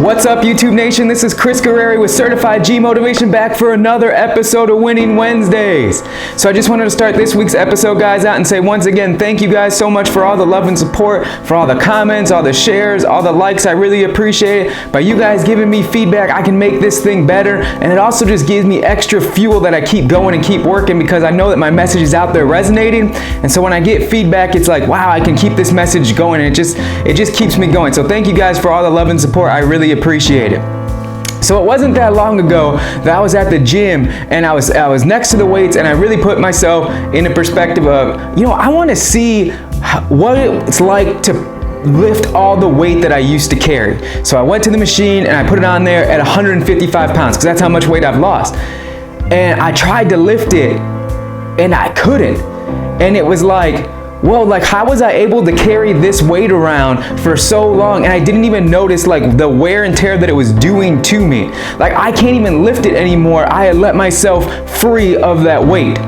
What's up, YouTube Nation? This is Chris Guerreri with Certified G Motivation, back for another episode of Winning Wednesdays. So I just wanted to start this week's episode, guys, out and say once again, thank you guys so much for all the love and support, for all the comments, all the shares, all the likes. I really appreciate it. By you guys giving me feedback, I can make this thing better, and it also just gives me extra fuel that I keep going and keep working, because I know that my message is out there resonating. And so when I get feedback, it's like, wow, I can keep this message going, and it just keeps me going. So thank you guys for all the love and support. I really appreciate it. So it wasn't that long ago that I was at the gym, and I was next to the weights, and I really put myself in a perspective of, I want to see what it's like to lift all the weight that I used to carry. So I went to the machine and I put it on there at 155 pounds, because that's how much weight I've lost. And I tried to lift it and I couldn't. And it was like, well, how was I able to carry this weight around for so long, and I didn't even notice the wear and tear that it was doing to me. I can't even lift it anymore. I had let myself free of that weight.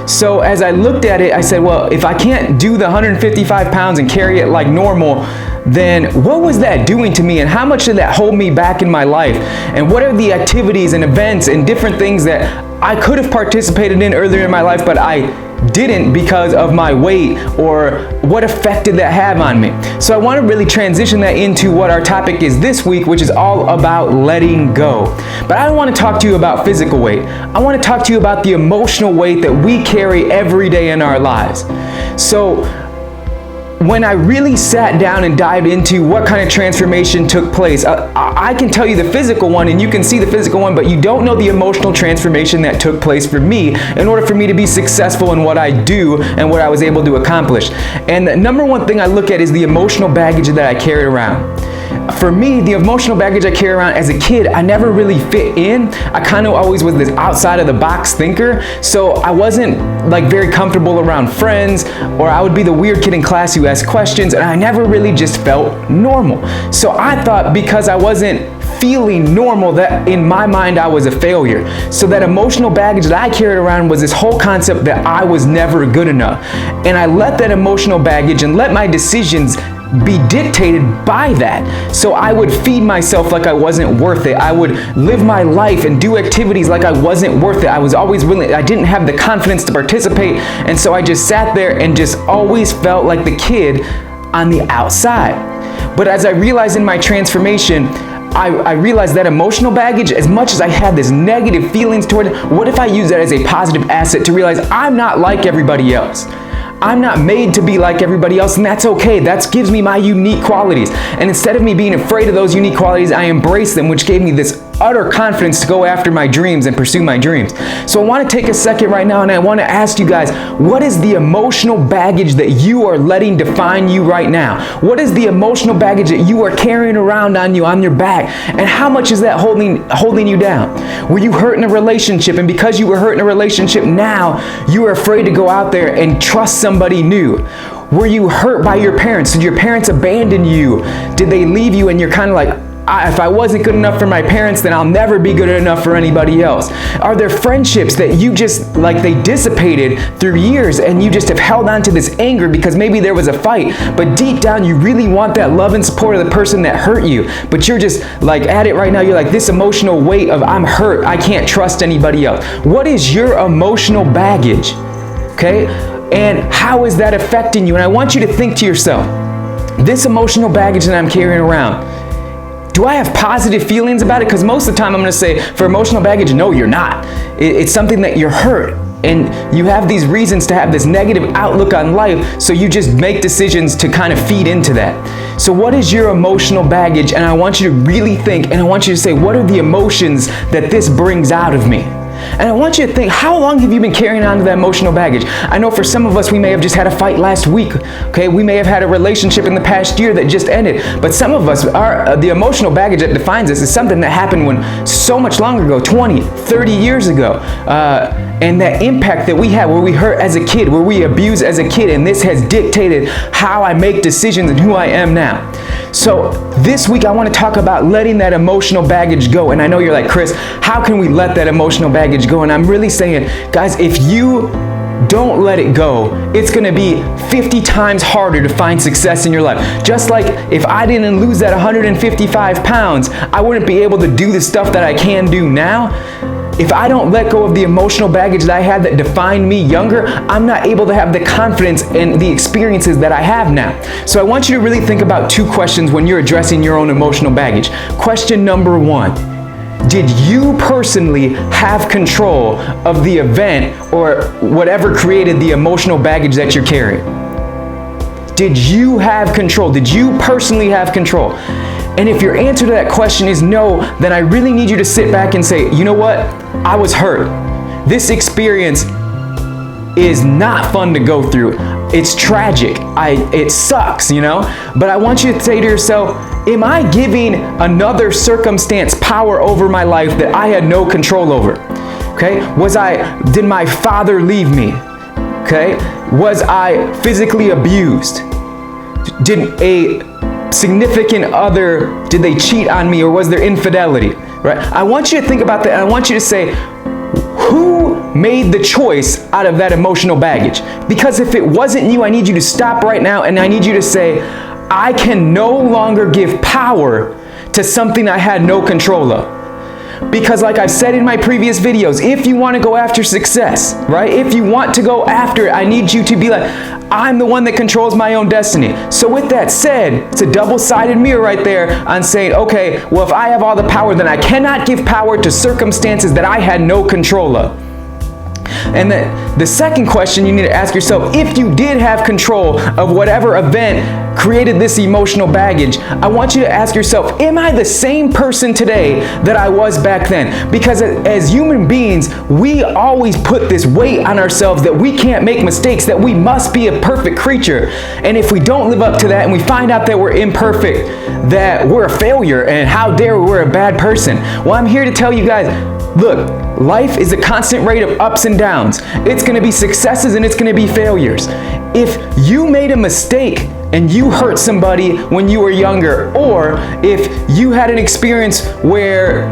So as I looked at it, I said, well, if I can't do the 155 pounds and carry it like normal, then what was that doing to me, and how much did that hold me back in my life? And what are the activities and events and different things that I could have participated in earlier in my life, but I didn't because of my weight, or what effect did that have on me? So I want to really transition that into what our topic is this week, which is all about letting go. But I don't want to talk to you about physical weight. I want to talk to you about the emotional weight that we carry every day in our lives. So when I really sat down and dived into what kind of transformation took place, I can tell you the physical one, and you can see the physical one, but you don't know the emotional transformation that took place for me in order for me to be successful in what I do and what I was able to accomplish. And the number one thing I look at is the emotional baggage that I carried around. For me, the emotional baggage I carry around as a kid, I never really fit in. I kind of always was this outside of the box thinker. So I wasn't very comfortable around friends, or I would be the weird kid in class who asked questions, and I never really just felt normal. So I thought because I wasn't feeling normal, that in my mind I was a failure. So that emotional baggage that I carried around was this whole concept that I was never good enough. And I let that emotional baggage and let my decisions be dictated by that. So I would feed myself like I wasn't worth it. I would live my life and do activities like I wasn't worth it. I was always willing, I didn't have the confidence to participate, and so I just sat there and just always felt like the kid on the outside. But as I realized in my transformation, I realized that emotional baggage, as much as I had this negative feelings toward it, what if I use that as a positive asset to realize I'm not like everybody else? I'm not made to be like everybody else, and that's okay. That gives me my unique qualities. And instead of me being afraid of those unique qualities, I embrace them, which gave me this utter confidence to go after my dreams and pursue my dreams. So I want to take a second right now, and I want to ask you guys, what is the emotional baggage that you are letting define you right now? What is the emotional baggage that you are carrying around on you, on your back? And how much is that holding you down? Were you hurt in a relationship, and because you were hurt in a relationship, now you are afraid to go out there and trust somebody new? Were you hurt by your parents? Did your parents abandon you? Did they leave you and you're kind of like, if I wasn't good enough for my parents, then I'll never be good enough for anybody else? Are there friendships that you just, they dissipated through years, and you just have held on to this anger because maybe there was a fight, but deep down you really want that love and support of the person that hurt you, but you're just at it right now, you're this emotional weight of, I'm hurt, I can't trust anybody else. What is your emotional baggage? Okay? And how is that affecting you? And I want you to think to yourself, this emotional baggage that I'm carrying around, do I have positive feelings about it? Because most of the time I'm going to say, for emotional baggage, no, you're not. It's something that you're hurt, and you have these reasons to have this negative outlook on life, so you just make decisions to kind of feed into that. So what is your emotional baggage? And I want you to really think, and I want you to say, what are the emotions that this brings out of me? And I want you to think, how long have you been carrying on to that emotional baggage? I know for some of us, we may have just had a fight last week, okay? We may have had a relationship in the past year that just ended. But some of us, the emotional baggage that defines us is something that happened when so much longer ago, 20, 30 years ago. And that impact that we had, where we hurt as a kid, where we abused as a kid, and this has dictated how I make decisions and who I am now. So this week I want to talk about letting that emotional baggage go. And I know you're like, Chris, how can we let that emotional baggage go? And I'm really saying, guys, if you don't let it go. It's gonna be 50 times harder to find success in your life. Just like if I didn't lose that 155 pounds, I wouldn't be able to do the stuff that I can do now. If I don't let go of the emotional baggage that I had that defined me younger, I'm not able to have the confidence and the experiences that I have now. So I want you to really think about two questions when you're addressing your own emotional baggage. Question number one: did you personally have control of the event or whatever created the emotional baggage that you're carrying? Did you have control? Did you personally have control? And if your answer to that question is no, then I really need you to sit back and say, you know what? I was hurt. This experience is not fun to go through. It's tragic. It sucks, you know? But I want you to say to yourself, am I giving another circumstance power over my life that I had no control over? Okay? Did my father leave me? Okay? Was I physically abused? Did a significant other, did they cheat on me, or was there infidelity? Right? I want you to think about that, and I want you to say, who made the choice out of that emotional baggage? Because if it wasn't you, I need you to stop right now, and I need you to say, I can no longer give power to something I had no control of. Because like I've said in my previous videos, if you want to go after success, right? If you want to go after it, I need you to be like, I'm the one that controls my own destiny. So with that said, it's a double-sided mirror right there on saying, okay, well, if I have all the power, then I cannot give power to circumstances that I had no control of. And the second question you need to ask yourself, if you did have control of whatever event created this emotional baggage, I want you to ask yourself, am I the same person today that I was back then? Because as human beings, we always put this weight on ourselves that we can't make mistakes, that we must be a perfect creature. And if we don't live up to that and we find out that we're imperfect, that we're a failure, and how dare we're a bad person. Well, I'm here to tell you guys, look, life is a constant rate of ups and downs. It's going to be successes and it's going to be failures. If you made a mistake and you hurt somebody when you were younger, or if you had an experience where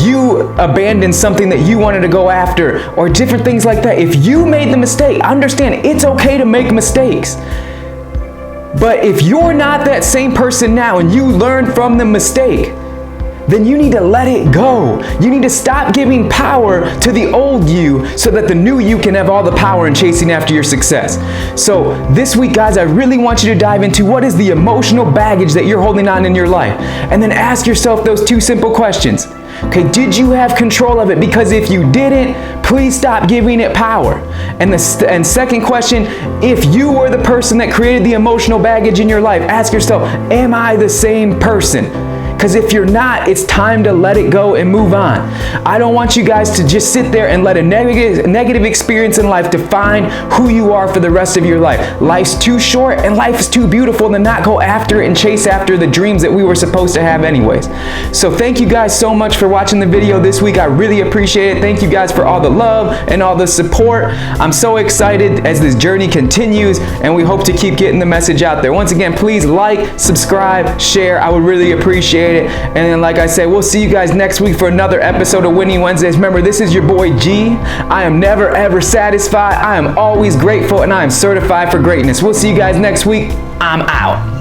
you abandoned something that you wanted to go after, or different things like that, if you made the mistake, understand it's okay to make mistakes. But if you're not that same person now and you learn from the mistake, then you need to let it go. You need to stop giving power to the old you so that the new you can have all the power in chasing after your success. So this week, guys, I really want you to dive into what is the emotional baggage that you're holding on in your life. And then ask yourself those two simple questions. Okay, did you have control of it? Because if you didn't, please stop giving it power. And second question, if you were the person that created the emotional baggage in your life, ask yourself, am I the same person? Because if you're not, it's time to let it go and move on. I don't want you guys to just sit there and let a negative experience in life define who you are for the rest of your life. Life's too short and life is too beautiful to not go after it and chase after the dreams that we were supposed to have anyways. So thank you guys so much for watching the video this week. I really appreciate it. Thank you guys for all the love and all the support. I'm so excited as this journey continues, and we hope to keep getting the message out there. Once again, please like, subscribe, share. I would really appreciate it. And then, like I said, we'll see you guys next week for another episode of Winning Wednesdays. Remember, this is your boy G. I am never ever satisfied. I am always grateful, and I am certified for greatness. We'll see you guys next week. I'm out.